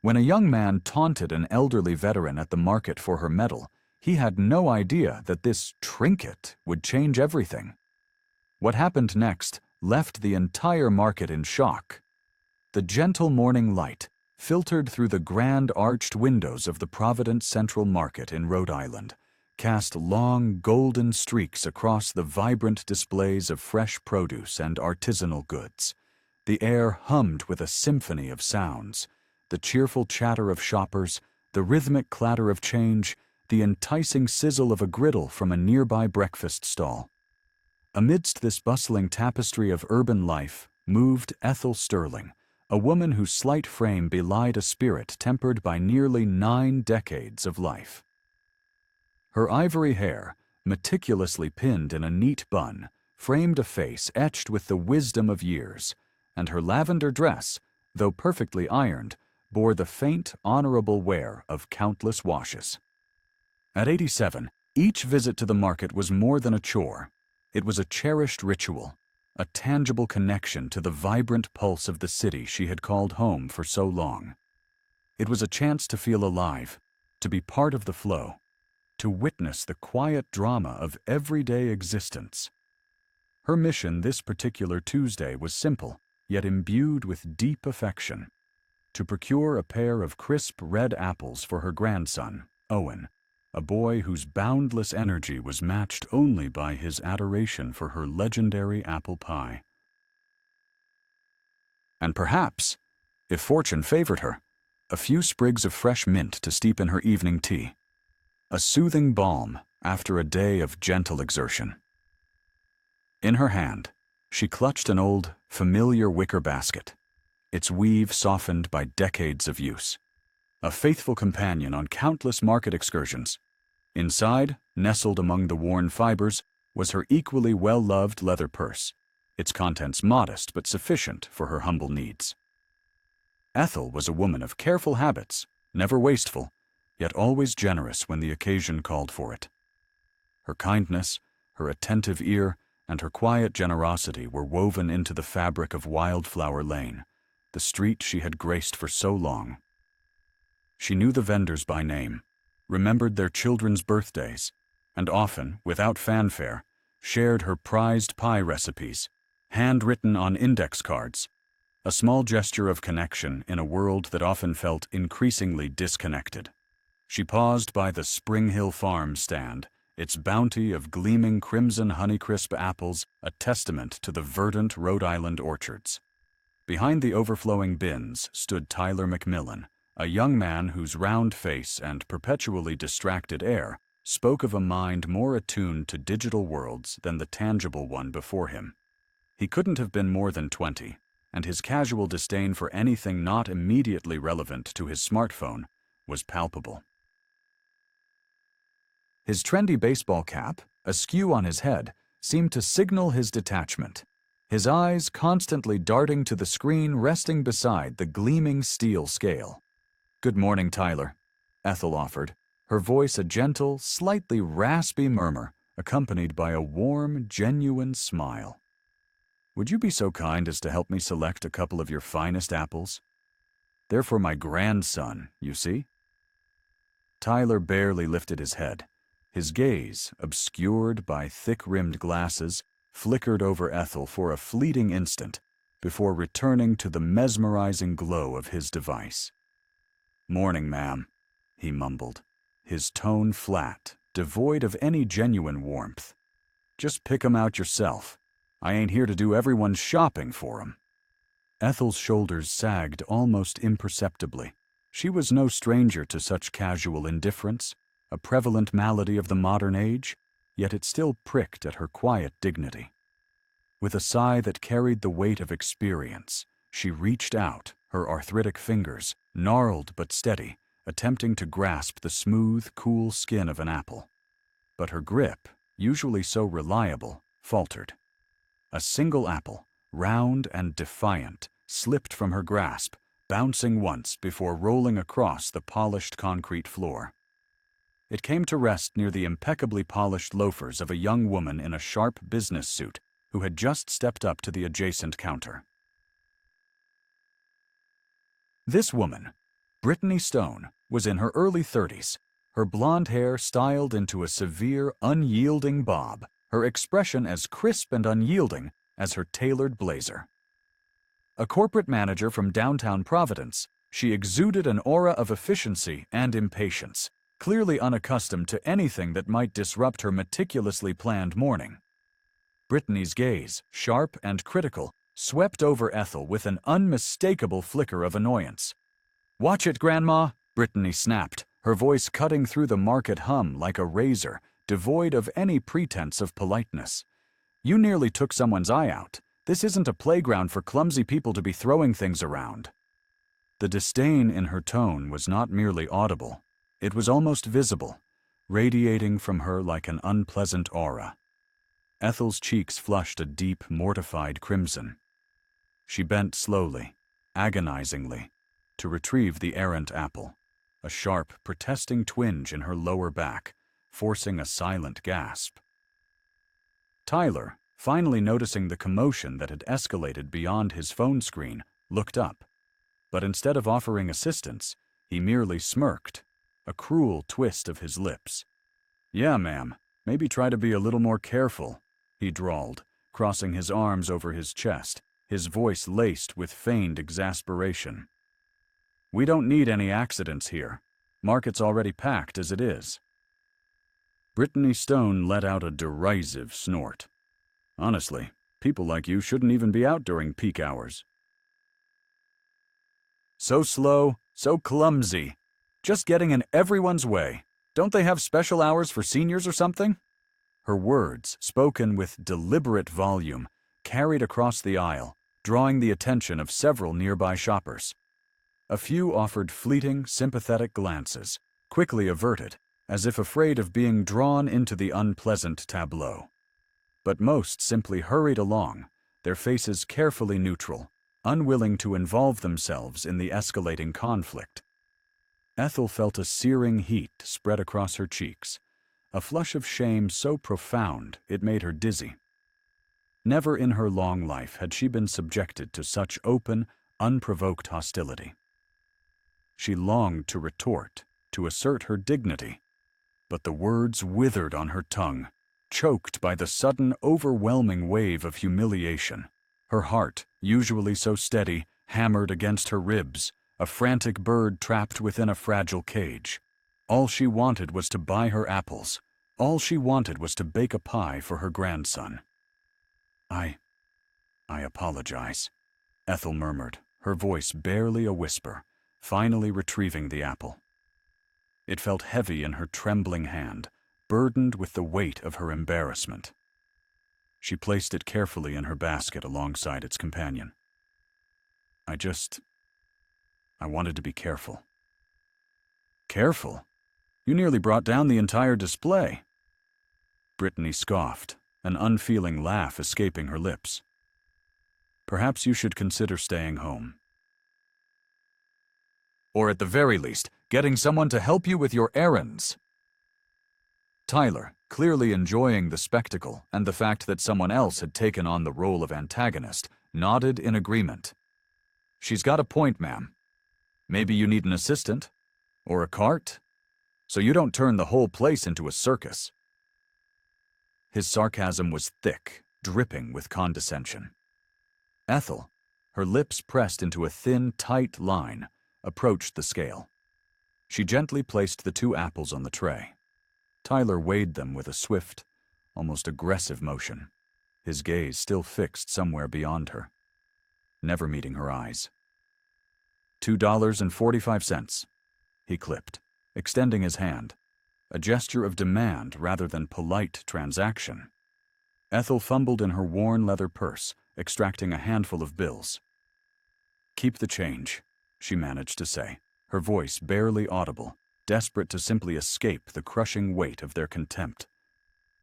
When a young man taunted an elderly veteran at the market for her medal, he had no idea that this trinket would change everything. What happened next left the entire market in shock. The gentle morning light filtered through the grand arched windows of the Providence Central Market in Rhode Island, cast long golden streaks across the vibrant displays of fresh produce and artisanal goods. The air hummed with a symphony of sounds, the cheerful chatter of shoppers, the rhythmic clatter of change, the enticing sizzle of a griddle from a nearby breakfast stall. Amidst this bustling tapestry of urban life moved Ethel Sterling, a woman whose slight frame belied a spirit tempered by nearly 9 decades of life. Her ivory hair, meticulously pinned in a neat bun, framed a face etched with the wisdom of years, and her lavender dress, though perfectly ironed, bore the faint, honorable wear of countless washes. At 87, each visit to the market was more than a chore. It was a cherished ritual, a tangible connection to the vibrant pulse of the city she had called home for so long. It was a chance to feel alive, to be part of the flow, to witness the quiet drama of everyday existence. Her mission this particular Tuesday was simple, yet imbued with deep affection: to procure a pair of crisp red apples for her grandson, Owen, a boy whose boundless energy was matched only by his adoration for her legendary apple pie. And perhaps, if fortune favored her, a few sprigs of fresh mint to steep in her evening tea, a soothing balm after a day of gentle exertion. In her hand, she clutched an old, familiar wicker basket, its weave softened by decades of use. A faithful companion on countless market excursions. Inside, nestled among the worn fibers, was her equally well-loved leather purse, its contents modest but sufficient for her humble needs. Ethel was a woman of careful habits, never wasteful, yet always generous when the occasion called for it. Her kindness, her attentive ear, and her quiet generosity were woven into the fabric of Wildflower Lane, the street she had graced for so long. She knew the vendors by name, remembered their children's birthdays, and often, without fanfare, shared her prized pie recipes, handwritten on index cards, a small gesture of connection in a world that often felt increasingly disconnected. She paused by the Spring Hill Farm stand, its bounty of gleaming crimson Honeycrisp apples a testament to the verdant Rhode Island orchards. Behind the overflowing bins stood Tyler McMillan, a young man whose round face and perpetually distracted air spoke of a mind more attuned to digital worlds than the tangible one before him. He couldn't have been more than 20, and his casual disdain for anything not immediately relevant to his smartphone was palpable. His trendy baseball cap, askew on his head, seemed to signal his detachment, his eyes constantly darting to the screen resting beside the gleaming steel scale. "Good morning, Tyler," Ethel offered, her voice a gentle, slightly raspy murmur, accompanied by a warm, genuine smile. "Would you be so kind as to help me select a couple of your finest apples? They're for my grandson, you see." Tyler barely lifted his head. His gaze, obscured by thick-rimmed glasses, flickered over Ethel for a fleeting instant before returning to the mesmerizing glow of his device. "Morning, ma'am," he mumbled, his tone flat, devoid of any genuine warmth. "Just pick 'em out yourself. I ain't here to do everyone's shopping for 'em." Ethel's shoulders sagged almost imperceptibly. She was no stranger to such casual indifference, a prevalent malady of the modern age, yet it still pricked at her quiet dignity. With a sigh that carried the weight of experience, she reached out, her arthritic fingers, gnarled but steady, attempting to grasp the smooth, cool skin of an apple. But her grip, usually so reliable, faltered. A single apple, round and defiant, slipped from her grasp, bouncing once before rolling across the polished concrete floor. It came to rest near the impeccably polished loafers of a young woman in a sharp business suit who had just stepped up to the adjacent counter. This woman, Brittany Stone was in her early 30s, her blonde hair styled into a severe, unyielding bob, her expression as crisp and unyielding as her tailored blazer. A corporate manager from downtown Providence, she exuded an aura of efficiency and impatience, clearly unaccustomed to anything that might disrupt her meticulously planned morning. Brittany's gaze, sharp and critical, swept over Ethel with an unmistakable flicker of annoyance. "Watch it, Grandma," Brittany snapped, her voice cutting through the market hum like a razor, devoid of any pretense of politeness. "You nearly took someone's eye out. This isn't a playground for clumsy people to be throwing things around." The disdain in her tone was not merely audible. It was almost visible, radiating from her like an unpleasant aura. Ethel's cheeks flushed a deep, mortified crimson. She bent slowly, agonizingly, to retrieve the errant apple, a sharp, protesting twinge in her lower back, forcing a silent gasp. Tyler, finally noticing the commotion that had escalated beyond his phone screen, looked up. But instead of offering assistance, he merely smirked, a cruel twist of his lips. "Yeah, ma'am, maybe try to be a little more careful," he drawled, crossing his arms over his chest, his voice laced with feigned exasperation. "We don't need any accidents here. Market's already packed as it is." Brittany Stone let out a derisive snort. "Honestly, people like you shouldn't even be out during peak hours. So slow, so clumsy. Just getting in everyone's way. Don't they have special hours for seniors or something?" Her words, spoken with deliberate volume, carried across the aisle, drawing the attention of several nearby shoppers. A few offered fleeting, sympathetic glances, quickly averted, as if afraid of being drawn into the unpleasant tableau. But most simply hurried along, their faces carefully neutral, unwilling to involve themselves in the escalating conflict. Ethel felt a searing heat spread across her cheeks, a flush of shame so profound it made her dizzy. Never in her long life had she been subjected to such open, unprovoked hostility. She longed to retort, to assert her dignity, but the words withered on her tongue, choked by the sudden, overwhelming wave of humiliation. Her heart, usually so steady, hammered against her ribs, a frantic bird trapped within a fragile cage. All she wanted was to buy her apples. All she wanted was to bake a pie for her grandson. I apologize," Ethel murmured, her voice barely a whisper, finally retrieving the apple. It felt heavy in her trembling hand, burdened with the weight of her embarrassment. She placed it carefully in her basket alongside its companion. I wanted to be careful." "Careful? You nearly brought down the entire display." Brittany scoffed, an unfeeling laugh escaping her lips. "Perhaps you should consider staying home. Or at the very least, getting someone to help you with your errands." Tyler, clearly enjoying the spectacle and the fact that someone else had taken on the role of antagonist, nodded in agreement. "She's got a point, ma'am. Maybe you need an assistant? Or a cart? So you don't turn the whole place into a circus." His sarcasm was thick, dripping with condescension. Ethel, her lips pressed into a thin, tight line, approached the scale. She gently placed the 2 apples on the tray. Tyler weighed them with a swift, almost aggressive motion, his gaze still fixed somewhere beyond her, never meeting her eyes. $2.45, he clipped, extending his hand, a gesture of demand rather than polite transaction. Ethel fumbled in her worn leather purse, extracting a handful of bills. "Keep the change," she managed to say, her voice barely audible, desperate to simply escape the crushing weight of their contempt.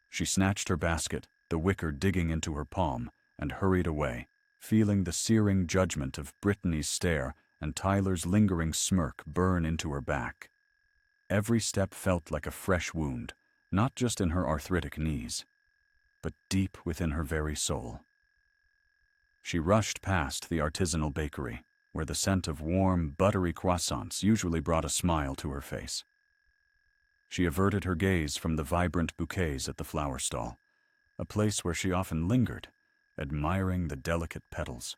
She snatched her basket, the wicker digging into her palm, and hurried away, feeling the searing judgment of Brittany's stare and Tyler's lingering smirk burn into her back. Every step felt like a fresh wound, not just in her arthritic knees, but deep within her very soul. She rushed past the artisanal bakery, where the scent of warm, buttery croissants usually brought a smile to her face. She averted her gaze from the vibrant bouquets at the flower stall, a place where she often lingered, admiring the delicate petals.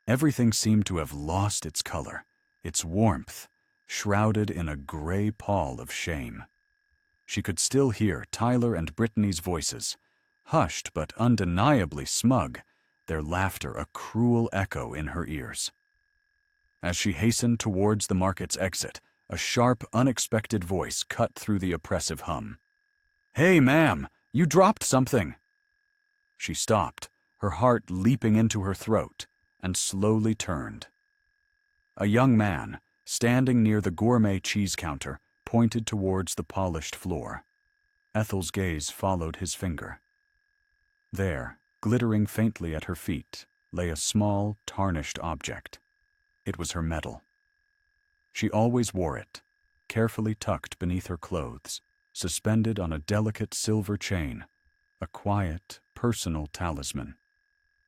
Everything seemed to have lost its color, its warmth, shrouded in a gray pall of shame. She could still hear Tyler and Brittany's voices, hushed but undeniably smug, their laughter a cruel echo in her ears. As she hastened towards the market's exit, a sharp, unexpected voice cut through the oppressive hum. "Hey, ma'am, you dropped something!" She stopped, her heart leaping into her throat, and slowly turned. A young man, standing near the gourmet cheese counter, pointed towards the polished floor. Ethel's gaze followed his finger. There, glittering faintly at her feet, lay a small, tarnished object. It was her medal. She always wore it, carefully tucked beneath her clothes, suspended on a delicate silver chain, a quiet, personal talisman,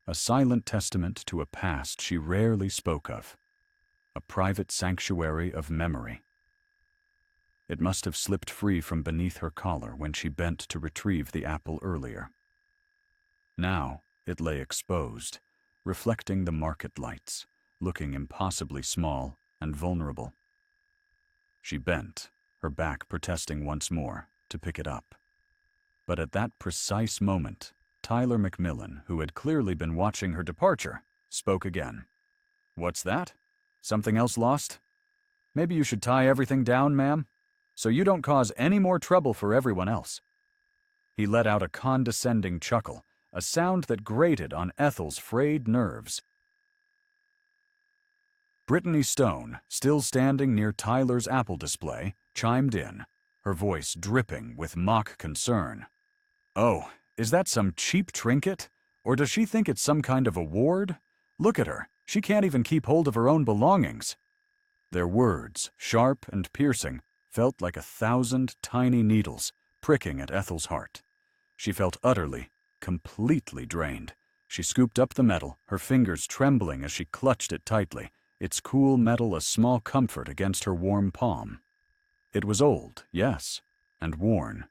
a silent testament to a past she rarely spoke of, a private sanctuary of memory. It must have slipped free from beneath her collar when she bent to retrieve the apple earlier. Now it lay exposed, reflecting the market lights, looking impossibly small and vulnerable. She bent, her back protesting once more, to pick it up. But at that precise moment, Tyler McMillan, who had clearly been watching her departure, spoke again. "What's that? Something else lost? Maybe you should tie everything down, ma'am, so you don't cause any more trouble for everyone else." He let out a condescending chuckle, a sound that grated on Ethel's frayed nerves. Brittany Stone, still standing near Tyler's apple display, chimed in, her voice dripping with mock concern. "Oh, is that some cheap trinket? Or does she think it's some kind of award? Look at her, she can't even keep hold of her own belongings." Their words, sharp and piercing, felt like 1,000 tiny needles, pricking at Ethel's heart. She felt utterly, completely drained. She scooped up the medal, her fingers trembling as she clutched it tightly, its cool metal a small comfort against her warm palm. It was old, yes, and worn,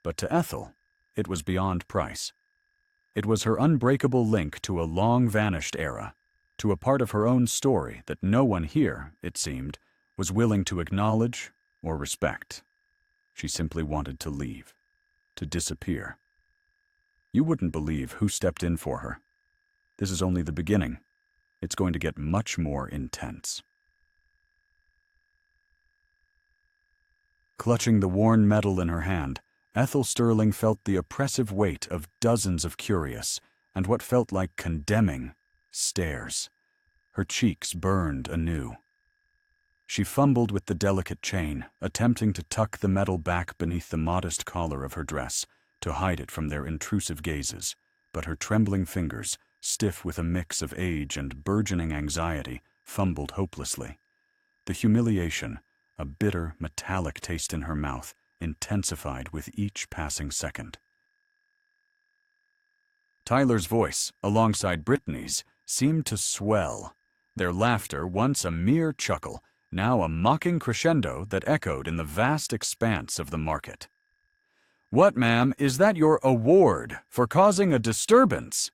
but to Ethel, it was beyond price. It was her unbreakable link to a long-vanished era, to a part of her own story that no one here, it seemed, was willing to acknowledge or respect. She simply wanted to leave, to disappear. You wouldn't believe who stepped in for her. This is only the beginning. It's going to get much more intense. Clutching the worn medal in her hand, Ethel Sterling felt the oppressive weight of dozens of curious, and what felt like condemning, stares. Her cheeks burned anew. She fumbled with the delicate chain, attempting to tuck the medal back beneath the modest collar of her dress, to hide it from their intrusive gazes, but her trembling fingers, stiff with a mix of age and burgeoning anxiety, fumbled hopelessly. The humiliation, a bitter, metallic taste in her mouth, intensified with each passing second. Tyler's voice, alongside Brittany's, seemed to swell, their laughter once a mere chuckle, now a mocking crescendo that echoed in the vast expanse of the market. "What, ma'am, is that your award for causing a disturbance?"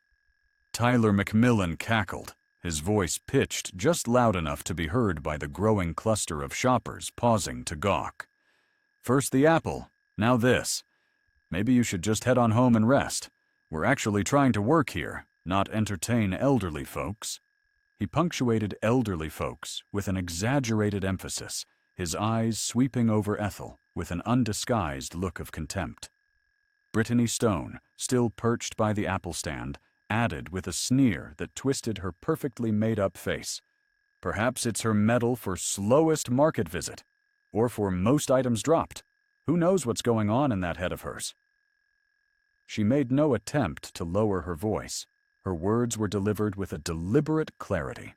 Tyler McMillan cackled, his voice pitched just loud enough to be heard by the growing cluster of shoppers pausing to gawk. "First the apple, now this. Maybe you should just head on home and rest. We're actually trying to work here, not entertain elderly folks." He punctuated elderly folks with an exaggerated emphasis, his eyes sweeping over Ethel with an undisguised look of contempt. Brittany Stone, still perched by the apple stand, added with a sneer that twisted her perfectly made-up face. "Perhaps it's her medal for slowest market visit, or for most items dropped. Who knows what's going on in that head of hers?" She made no attempt to lower her voice. Her words were delivered with a deliberate clarity,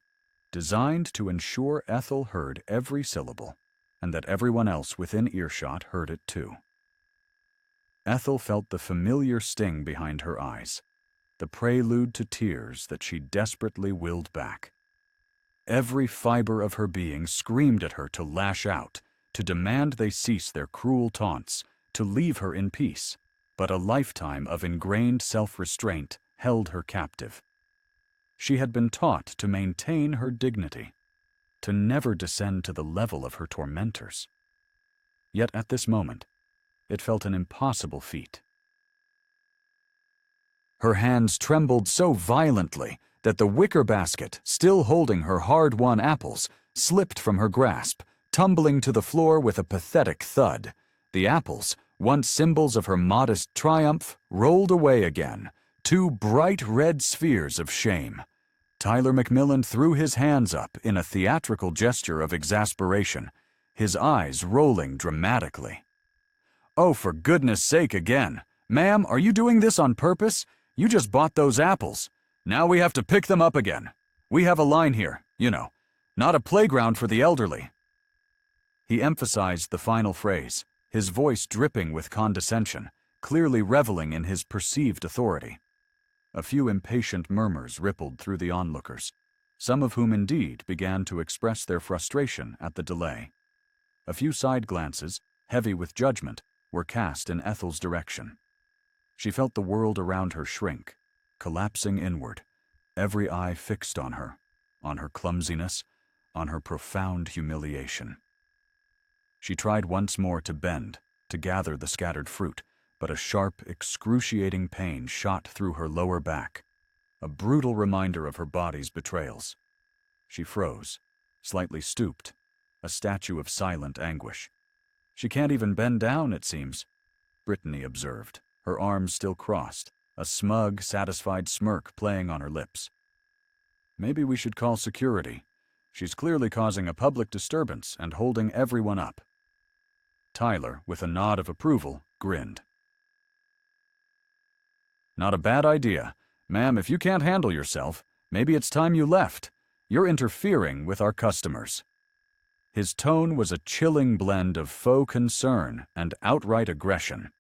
designed to ensure Ethel heard every syllable, and that everyone else within earshot heard it too. Ethel felt the familiar sting behind her eyes. the prelude to tears that she desperately willed back. Every fiber of her being screamed at her to lash out, to demand they cease their cruel taunts, to leave her in peace, but a lifetime of ingrained self-restraint held her captive. She had been taught to maintain her dignity, to never descend to the level of her tormentors. Yet at this moment, it felt an impossible feat. Her hands trembled so violently that the wicker basket, still holding her hard-won apples, slipped from her grasp, tumbling to the floor with a pathetic thud. The apples, once symbols of her modest triumph, rolled away again, two bright red spheres of shame. Tyler McMillan threw his hands up in a theatrical gesture of exasperation, his eyes rolling dramatically. "Oh, for goodness sake again! Ma'am, are you doing this on purpose? You just bought those apples. Now we have to pick them up again. We have a line here, you know, not a playground for the elderly." He emphasized the final phrase, his voice dripping with condescension, clearly reveling in his perceived authority. A few impatient murmurs rippled through the onlookers, some of whom indeed began to express their frustration at the delay. A few side glances, heavy with judgment, were cast in Ethel's direction. She felt the world around her shrink, collapsing inward, every eye fixed on her clumsiness, on her profound humiliation. She tried once more to bend, to gather the scattered fruit, but a sharp, excruciating pain shot through her lower back, a brutal reminder of her body's betrayals. She froze, slightly stooped, a statue of silent anguish. "She can't even bend down, it seems," Brittany observed, her arms still crossed, a smug, satisfied smirk playing on her lips. "Maybe we should call security. She's clearly causing a public disturbance and holding everyone up." Tyler, with a nod of approval, grinned. "Not a bad idea. Ma'am, if you can't handle yourself, maybe it's time you left. You're interfering with our customers." His tone was a chilling blend of faux concern and outright aggression.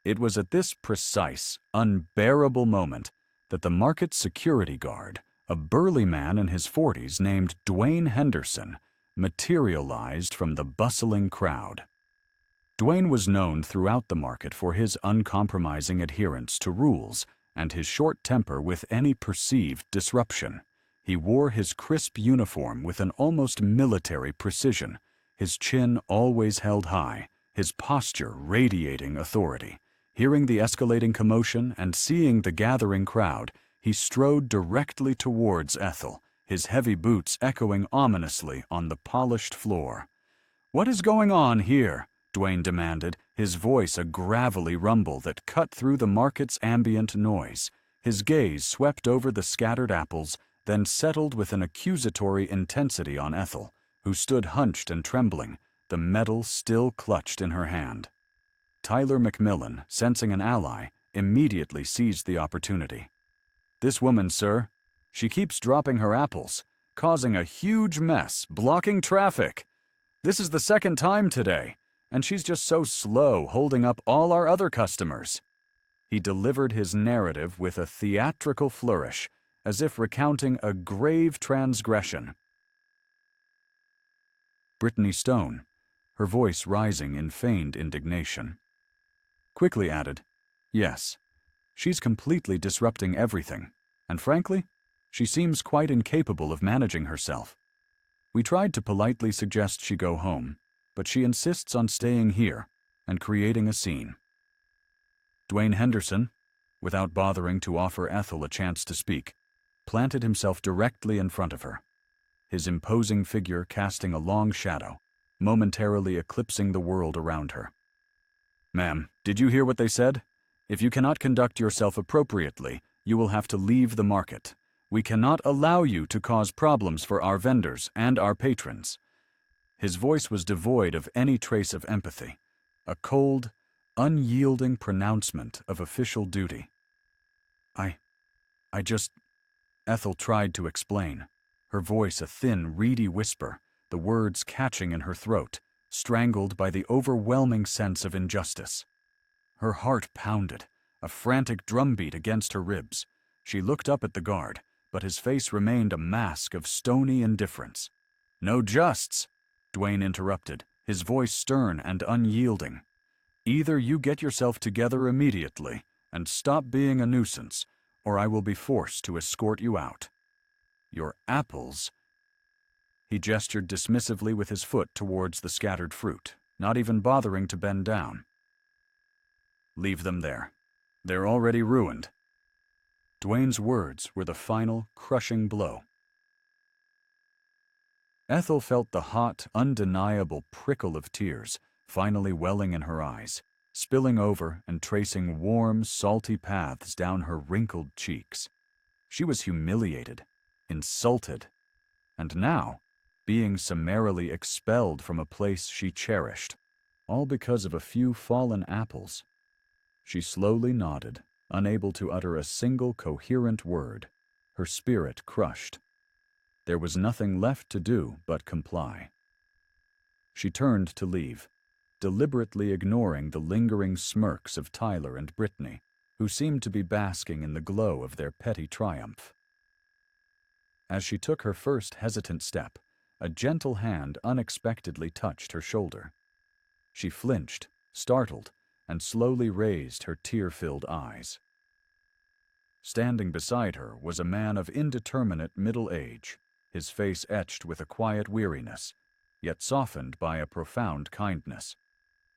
It was at this precise, unbearable moment that the market's security guard, a burly man in his 40s named Dwayne Henderson, materialized from the bustling crowd. Dwayne was known throughout the market for his uncompromising adherence to rules and his short temper with any perceived disruption. He wore his crisp uniform with an almost military precision, his chin always held high, his posture radiating authority. Hearing the escalating commotion and seeing the gathering crowd, he strode directly towards Ethel, his heavy boots echoing ominously on the polished floor. "What is going on here?" Dwayne demanded, his voice a gravelly rumble that cut through the market's ambient noise. His gaze swept over the scattered apples, then settled with an accusatory intensity on Ethel, who stood hunched and trembling, the medal still clutched in her hand. Tyler McMillan, sensing an ally, immediately seized the opportunity. "This woman, sir, she keeps dropping her apples, causing a huge mess, blocking traffic. This is the second time today, and she's just so slow holding up all our other customers." He delivered his narrative with a theatrical flourish, as if recounting a grave transgression. Brittany Stone, her voice rising in feigned indignation, quickly added, "Yes, she's completely disrupting everything, and frankly, she seems quite incapable of managing herself. We tried to politely suggest she go home, but she insists on staying here and creating a scene." Dwayne Henderson, without bothering to offer Ethel a chance to speak, planted himself directly in front of her, his imposing figure casting a long shadow, momentarily eclipsing the world around her. "Ma'am, did you hear what they said? If you cannot conduct yourself appropriately, you will have to leave the market. We cannot allow you to cause problems for our vendors and our patrons." His voice was devoid of any trace of empathy, a cold, unyielding pronouncement of official duty. I just... Ethel tried to explain, her voice a thin, reedy whisper, the words catching in her throat, strangled by the overwhelming sense of injustice. Her heart pounded, a frantic drumbeat against her ribs. She looked up at the guard, but his face remained a mask of stony indifference. "No justs," Dwayne interrupted, his voice stern and unyielding. "Either you get yourself together immediately and stop being a nuisance, or I will be forced to escort you out. Your apples—" He gestured dismissively with his foot towards the scattered fruit, not even bothering to bend down. "Leave them there. They're already ruined." Dwayne's words were the final, crushing blow. Ethel felt the hot, undeniable prickle of tears finally welling in her eyes, spilling over and tracing warm, salty paths down her wrinkled cheeks. She was humiliated, insulted, and now being summarily expelled from a place she cherished, all because of a few fallen apples. She slowly nodded, unable to utter a single coherent word, her spirit crushed. There was nothing left to do but comply. She turned to leave, deliberately ignoring the lingering smirks of Tyler and Brittany, who seemed to be basking in the glow of their petty triumph. As she took her first hesitant step, a gentle hand unexpectedly touched her shoulder. She flinched, startled, and slowly raised her tear-filled eyes. Standing beside her was a man of indeterminate middle age, his face etched with a quiet weariness, yet softened by a profound kindness.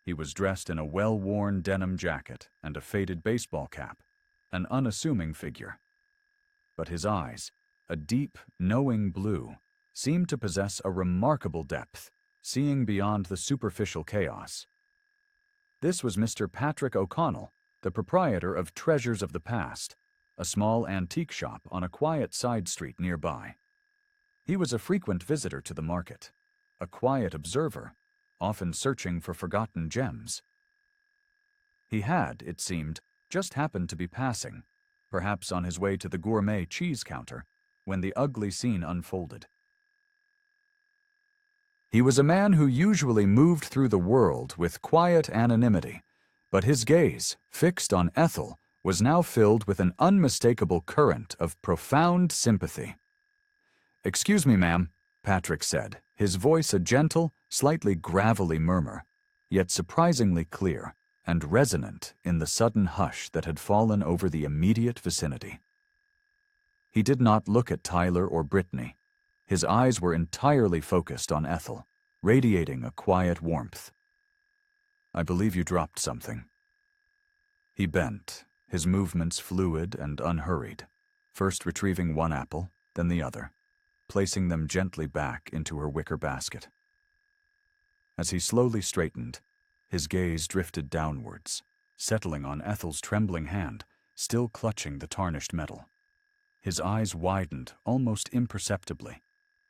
He was dressed in a well-worn denim jacket and a faded baseball cap, an unassuming figure. But his eyes, a deep, knowing blue, seemed to possess a remarkable depth, seeing beyond the superficial chaos. This was Mr. Patrick O'Connell, the proprietor of Treasures of the Past, a small antique shop on a quiet side street nearby. He was a frequent visitor to the market, a quiet observer, often searching for forgotten gems. He had, it seemed, just happened to be passing, perhaps on his way to the gourmet cheese counter, when the ugly scene unfolded. He was a man who usually moved through the world with quiet anonymity, but his gaze, fixed on Ethel, was now filled with an unmistakable current of profound sympathy. "Excuse me, ma'am," Patrick said, his voice a gentle, slightly gravelly murmur, yet surprisingly clear and resonant in the sudden hush that had fallen over the immediate vicinity. He did not look at Tyler or Brittany. His eyes were entirely focused on Ethel, radiating a quiet warmth. "I believe you dropped something." He bent, his movements fluid and unhurried, first retrieving one apple, then the other, placing them gently back into her wicker basket. As he slowly straightened, his gaze drifted downwards, settling on Ethel's trembling hand, still clutching the tarnished metal. His eyes widened almost imperceptibly,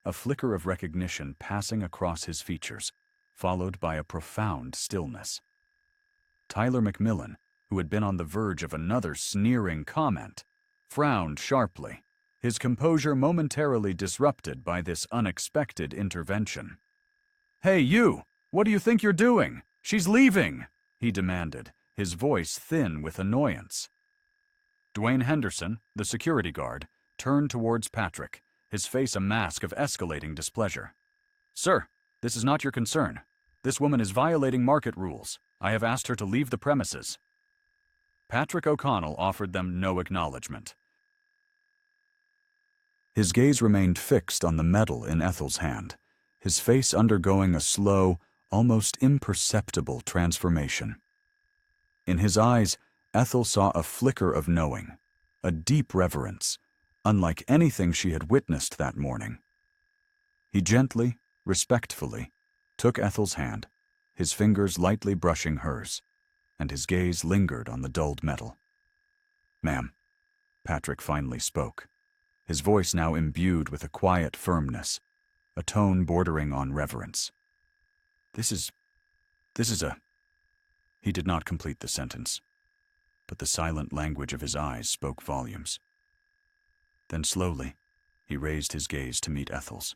a flicker of recognition passing across his features, followed by a profound stillness. Tyler McMillan, who had been on the verge of another sneering comment, frowned sharply, his composure momentarily disrupted by this unexpected intervention. "Hey, you! What do you think you're doing? She's leaving!" he demanded, his voice thin with annoyance. Dwayne Henderson, the security guard, turned towards Patrick, his face a mask of escalating displeasure. "Sir, this is not your concern. This woman is violating market rules. I have asked her to leave the premises." Patrick O'Connell offered them no acknowledgement. His gaze remained fixed on the medal in Ethel's hand, his face undergoing a slow, almost imperceptible transformation. In his eyes, Ethel saw a flicker of knowing, a deep reverence, unlike anything she had witnessed that morning. He gently, respectfully, took Ethel's hand, his fingers lightly brushing hers, and his gaze lingered on the dulled metal. "Ma'am," Patrick finally spoke, his voice now imbued with a quiet firmness, a tone bordering on reverence. This is a—" He did not complete the sentence, but the silent language of his eyes spoke volumes. Then slowly, he raised his gaze to meet Ethel's.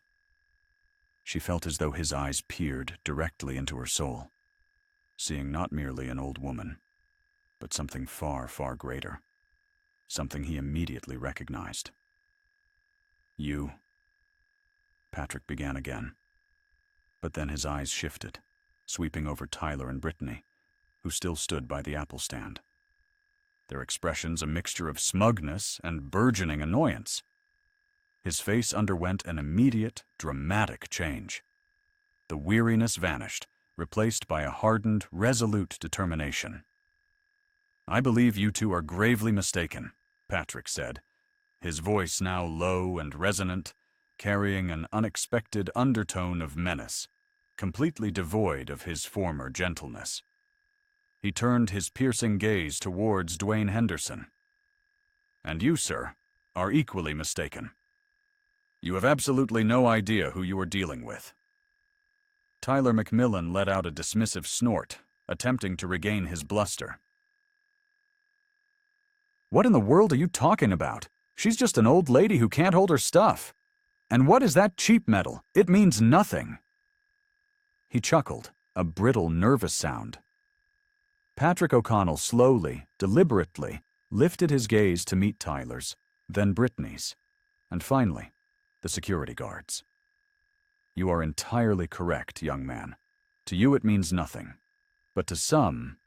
She felt as though his eyes peered directly into her soul, seeing not merely an old woman, but something far, far greater. something he immediately recognized. "You," Patrick began again. But then his eyes shifted, sweeping over Tyler and Brittany, who still stood by the apple stand. Their expressions a mixture of smugness and burgeoning annoyance. His face underwent an immediate, dramatic change. The weariness vanished, replaced by a hardened, resolute determination. "I believe you two are gravely mistaken," Patrick said, his voice now low and resonant, carrying an unexpected undertone of menace, completely devoid of his former gentleness. He turned his piercing gaze towards Dwayne Henderson. "And you, sir, are equally mistaken. You have absolutely no idea who you are dealing with." Tyler McMillan let out a dismissive snort, attempting to regain his bluster. "What in the world are you talking about? She's just an old lady who can't hold her stuff. And what is that cheap metal? It means nothing." He chuckled, a brittle, nervous sound. Patrick O'Connell slowly, deliberately, lifted his gaze to meet Tyler's, then Brittany's, and finally, the security guard's. "You are entirely correct, young man. To you it means nothing. But to some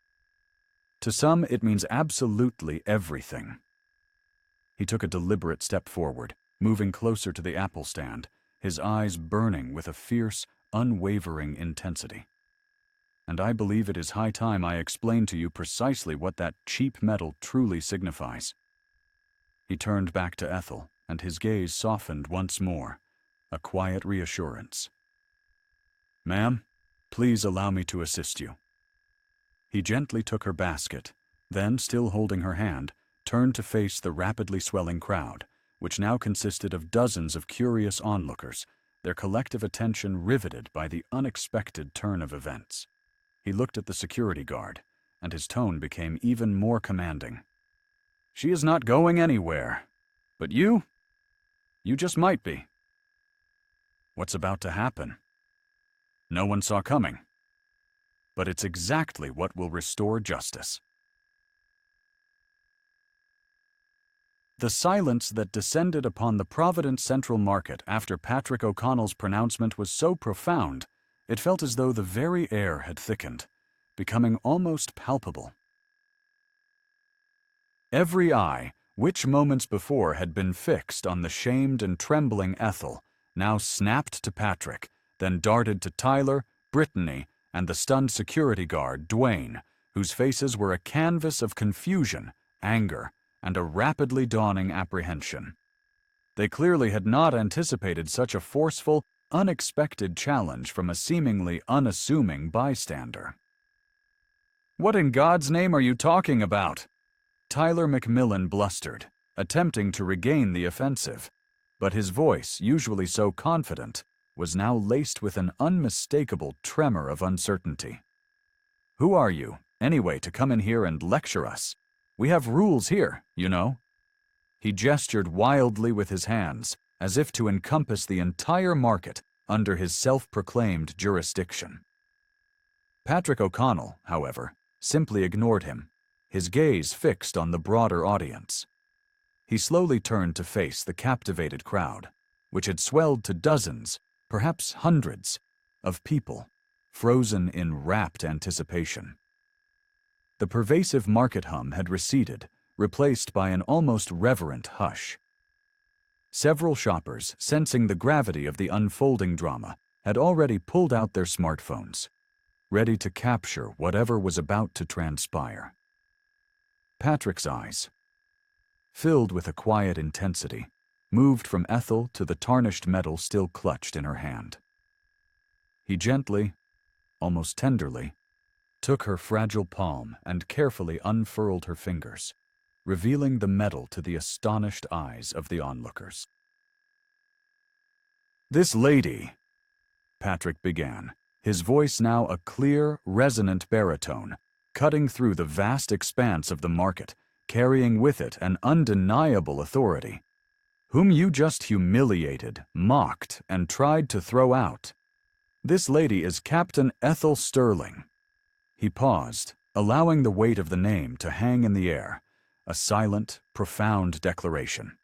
it means absolutely everything." He took a deliberate step forward, moving closer to the apple stand, his eyes burning with a fierce, unwavering intensity. "And I believe it is high time I explain to you precisely what that cheap metal truly signifies." He turned back to Ethel, and his gaze softened once more, a quiet reassurance. "Ma'am, please allow me to assist you." He gently took her basket, then, still holding her hand, turned to face the rapidly swelling crowd, which now consisted of dozens of curious onlookers, their collective attention riveted by the unexpected turn of events. He looked at the security guard, and his tone became even more commanding. "She is not going anywhere. But you just might be." What's about to happen? No one saw coming. But it's exactly what will restore justice. The silence that descended upon the Providence Central Market after Patrick O'Connell's pronouncement was so profound, it felt as though the very air had thickened, becoming almost palpable. Every eye, which moments before had been fixed on the shamed and trembling Ethel, now snapped to Patrick, then darted to Tyler, Brittany, and the stunned security guard, Dwayne, whose faces were a canvas of confusion, anger, and a rapidly dawning apprehension. They clearly had not anticipated such a forceful, unexpected challenge from a seemingly unassuming bystander. "What in God's name are you talking about?" Tyler McMillan blustered, attempting to regain the offensive, but his voice, usually so confident, was now laced with an unmistakable tremor of uncertainty. "Who are you, anyway, to come in here and lecture us? We have rules here, you know." He gestured wildly with his hands, as if to encompass the entire market under his self-proclaimed jurisdiction. Patrick O'Connell, however, simply ignored him, his gaze fixed on the broader audience. He slowly turned to face the captivated crowd, which had swelled to dozens, perhaps hundreds, of people, frozen in rapt anticipation. The pervasive market hum had receded, replaced by an almost reverent hush. Several shoppers, sensing the gravity of the unfolding drama, had already pulled out their smartphones, ready to capture whatever was about to transpire. Patrick's eyes, filled with a quiet intensity, moved from Ethel to the tarnished metal still clutched in her hand. He gently, almost tenderly, took her fragile palm and carefully unfurled her fingers, revealing the metal to the astonished eyes of the onlookers. "This lady," Patrick began, his voice now a clear, resonant baritone, cutting through the vast expanse of the market, carrying with it an undeniable authority, "whom you just humiliated, mocked, and tried to throw out. This lady is Captain Ethel Sterling." He paused, allowing the weight of the name to hang in the air, a silent, profound declaration.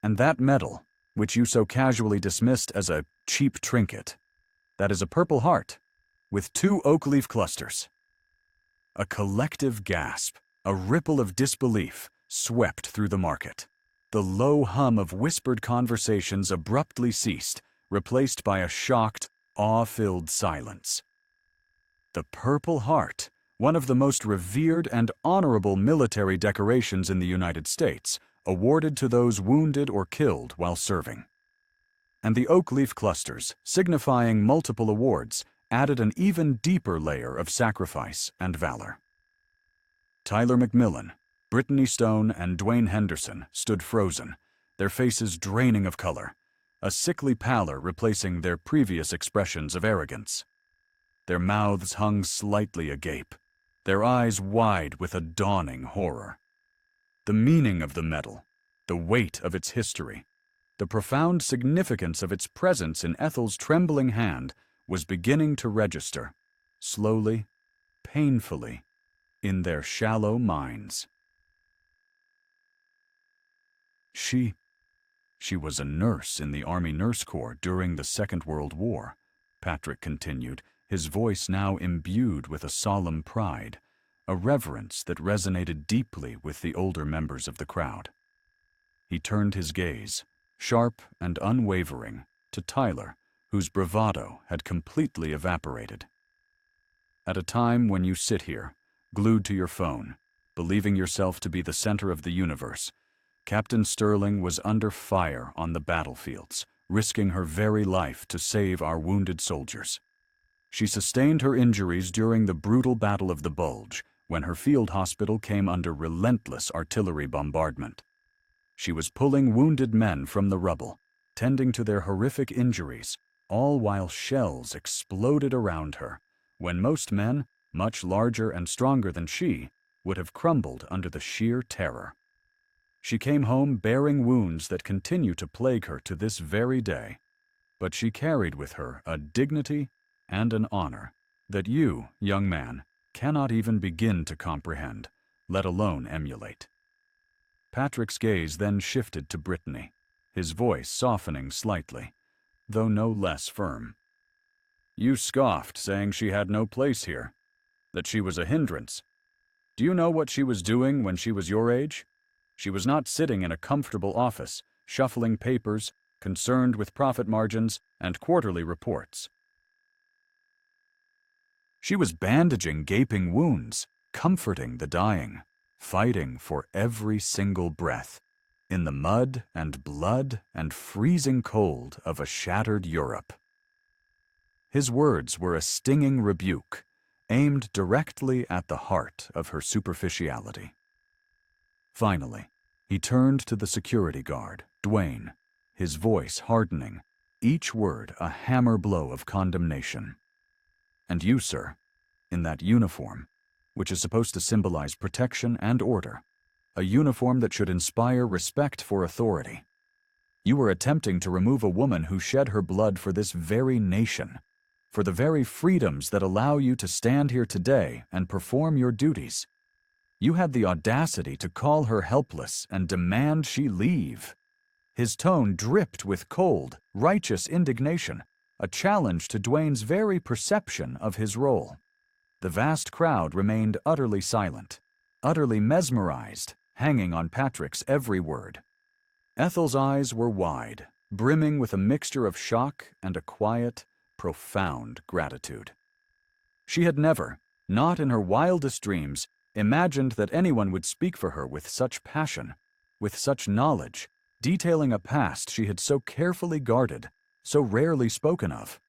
And that medal, which you so casually dismissed as a cheap trinket, that is a Purple Heart, with 2 oak leaf clusters. A collective gasp, a ripple of disbelief, swept through the market. The low hum of whispered conversations abruptly ceased, replaced by a shocked, awe-filled silence. The Purple Heart, one of the most revered and honorable military decorations in the United States, awarded to those wounded or killed while serving. And the oak leaf clusters, signifying multiple awards, added an even deeper layer of sacrifice and valor. Tyler McMillan, Brittany Stone, and Dwayne Henderson stood frozen, their faces draining of color, a sickly pallor replacing their previous expressions of arrogance. Their mouths hung slightly agape, their eyes wide with a dawning horror. The meaning of the medal, the weight of its history, the profound significance of its presence in Ethel's trembling hand was beginning to register, slowly, painfully, in their shallow minds. She was a nurse in the Army Nurse Corps during the Second World War, Patrick continued, his voice now imbued with a solemn pride, a reverence that resonated deeply with the older members of the crowd. He turned his gaze, sharp and unwavering, to Tyler, whose bravado had completely evaporated. At a time when you sit here, glued to your phone, believing yourself to be the center of the universe, Captain Sterling was under fire on the battlefields, risking her very life to save our wounded soldiers. She sustained her injuries during the brutal Battle of the Bulge, when her field hospital came under relentless artillery bombardment. She was pulling wounded men from the rubble, tending to their horrific injuries, all while shells exploded around her, when most men, much larger and stronger than she, would have crumbled under the sheer terror. She came home bearing wounds that continue to plague her to this very day, but she carried with her a dignity and an honor that you, young man, cannot even begin to comprehend, let alone emulate. Patrick's gaze then shifted to Brittany, his voice softening slightly, though no less firm. You scoffed, saying she had no place here, that she was a hindrance. Do you know what she was doing when she was your age? She was not sitting in a comfortable office, shuffling papers, concerned with profit margins and quarterly reports. She was bandaging gaping wounds, comforting the dying, fighting for every single breath, in the mud and blood and freezing cold of a shattered Europe. His words were a stinging rebuke, aimed directly at the heart of her superficiality. Finally, he turned to the security guard, Dwayne, his voice hardening, each word a hammer blow of condemnation. And you, sir, in that uniform, which is supposed to symbolize protection and order, a uniform that should inspire respect for authority. You were attempting to remove a woman who shed her blood for this very nation, for the very freedoms that allow you to stand here today and perform your duties. You had the audacity to call her helpless and demand she leave. His tone dripped with cold, righteous indignation, a challenge to Dwayne's very perception of his role. The vast crowd remained utterly silent, utterly mesmerized, hanging on Patrick's every word. Ethel's eyes were wide, brimming with a mixture of shock and a quiet, profound gratitude. She had never, not in her wildest dreams, imagined that anyone would speak for her with such passion, with such knowledge, detailing a past she had so carefully guarded, so rarely spoken of.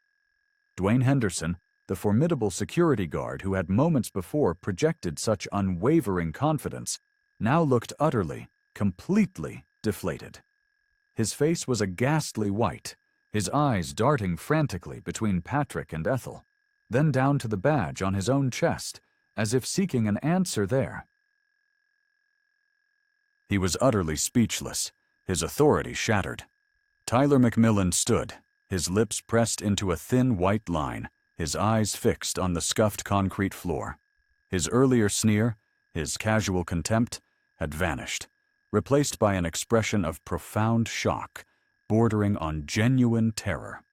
Dwayne Henderson, the formidable security guard who had moments before projected such unwavering confidence, now looked utterly, completely deflated. His face was a ghastly white, his eyes darting frantically between Patrick and Ethel, then down to the badge on his own chest, as if seeking an answer there. He was utterly speechless, his authority shattered. Tyler McMillan stood, his lips pressed into a thin white line, his eyes fixed on the scuffed concrete floor. His earlier sneer, his casual contempt, had vanished, replaced by an expression of profound shock, bordering on genuine terror.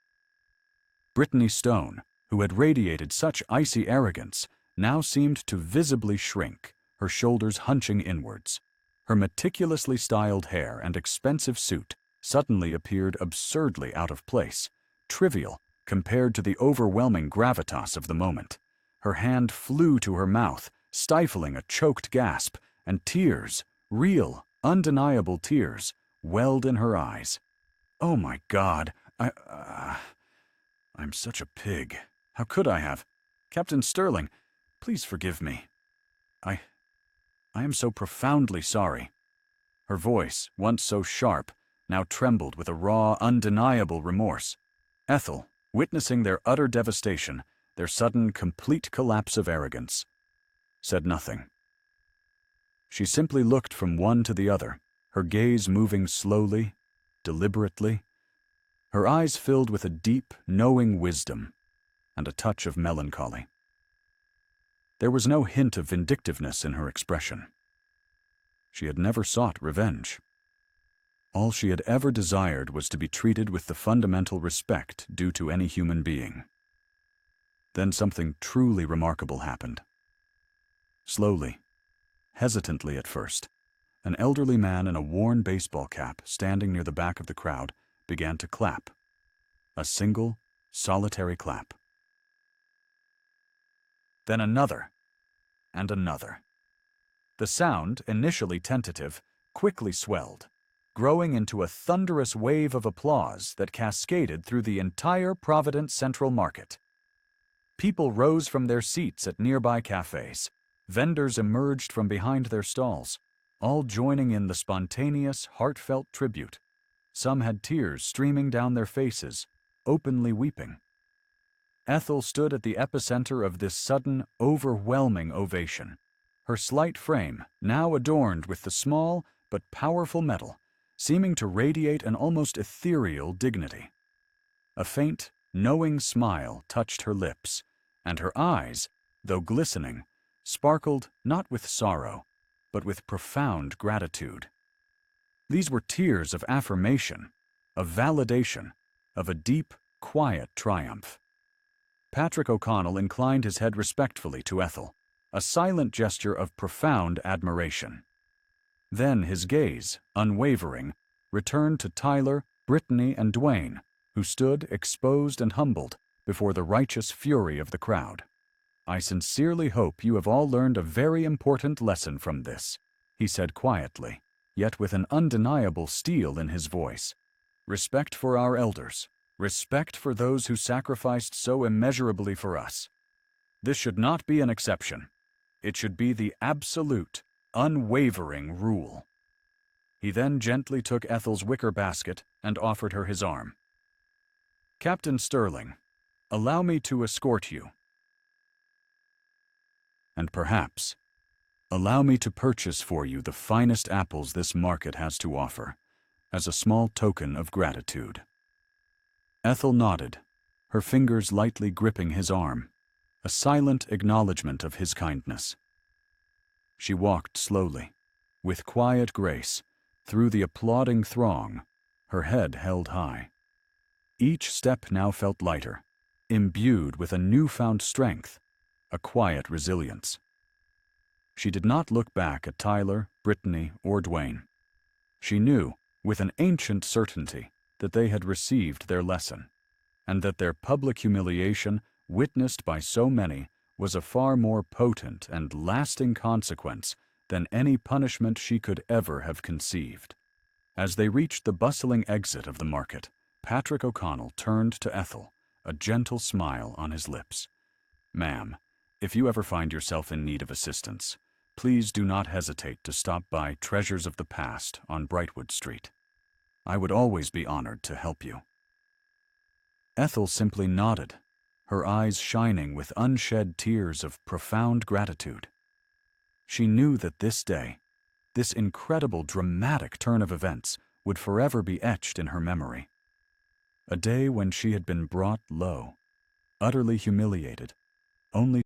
Brittany Stone, who had radiated such icy arrogance, now seemed to visibly shrink, her shoulders hunching inwards. Her meticulously styled hair and expensive suit suddenly appeared absurdly out of place, trivial compared to the overwhelming gravitas of the moment. Her hand flew to her mouth, stifling a choked gasp, and tears, real, undeniable tears, welled in her eyes. "Oh my God, I'm such a pig. How could I have? Captain Sterling, please forgive me. I am so profoundly sorry." Her voice, once so sharp, now trembled with a raw, undeniable remorse. Ethel, witnessing their utter devastation, their sudden, complete collapse of arrogance, said nothing. She simply looked from one to the other, her gaze moving slowly, deliberately, her eyes filled with a deep, knowing wisdom and a touch of melancholy. There was no hint of vindictiveness in her expression. She had never sought revenge. All she had ever desired was to be treated with the fundamental respect due to any human being. Then something truly remarkable happened. Slowly, hesitantly at first, an elderly man in a worn baseball cap standing near the back of the crowd began to clap. A single, solitary clap. Then another, and another. The sound, initially tentative, quickly swelled, growing into a thunderous wave of applause that cascaded through the entire Providence Central Market. People rose from their seats at nearby cafes. Vendors emerged from behind their stalls, all joining in the spontaneous, heartfelt tribute. Some had tears streaming down their faces, openly weeping. Ethel stood at the epicenter of this sudden, overwhelming ovation. Her slight frame, now adorned with the small but powerful medal, seeming to radiate an almost ethereal dignity. A faint, knowing smile touched her lips, and her eyes, though glistening, sparkled not with sorrow, but with profound gratitude. These were tears of affirmation, of validation, of a deep, quiet triumph. Patrick O'Connell inclined his head respectfully to Ethel, a silent gesture of profound admiration. Then his gaze, unwavering, returned to Tyler, Brittany, and Dwayne, who stood exposed and humbled before the righteous fury of the crowd. "I sincerely hope you have all learned a very important lesson from this," he said quietly, yet with an undeniable steel in his voice. "Respect for our elders, respect for those who sacrificed so immeasurably for us. This should not be an exception. It should be the absolute, unwavering rule." He then gently took Ethel's wicker basket and offered her his arm. "Captain Sterling, allow me to escort you. And perhaps, allow me to purchase for you the finest apples this market has to offer, as a small token of gratitude." Ethel nodded, her fingers lightly gripping his arm, a silent acknowledgement of his kindness. She walked slowly, with quiet grace, through the applauding throng, her head held high. Each step now felt lighter, imbued with a newfound strength, a quiet resilience. She did not look back at Tyler, Brittany, or Dwayne. She knew, with an ancient certainty, that they had received their lesson, and that their public humiliation, witnessed by so many, was a far more potent and lasting consequence than any punishment she could ever have conceived. As they reached the bustling exit of the market, Patrick O'Connell turned to Ethel, a gentle smile on his lips. "Ma'am, if you ever find yourself in need of assistance, please do not hesitate to stop by Treasures of the Past on Brightwood Street. I would always be honored to help you." Ethel simply nodded, her eyes shining with unshed tears of profound gratitude. She knew that this day, this incredible dramatic turn of events, would forever be etched in her memory. A day when she had been brought low, utterly humiliated, only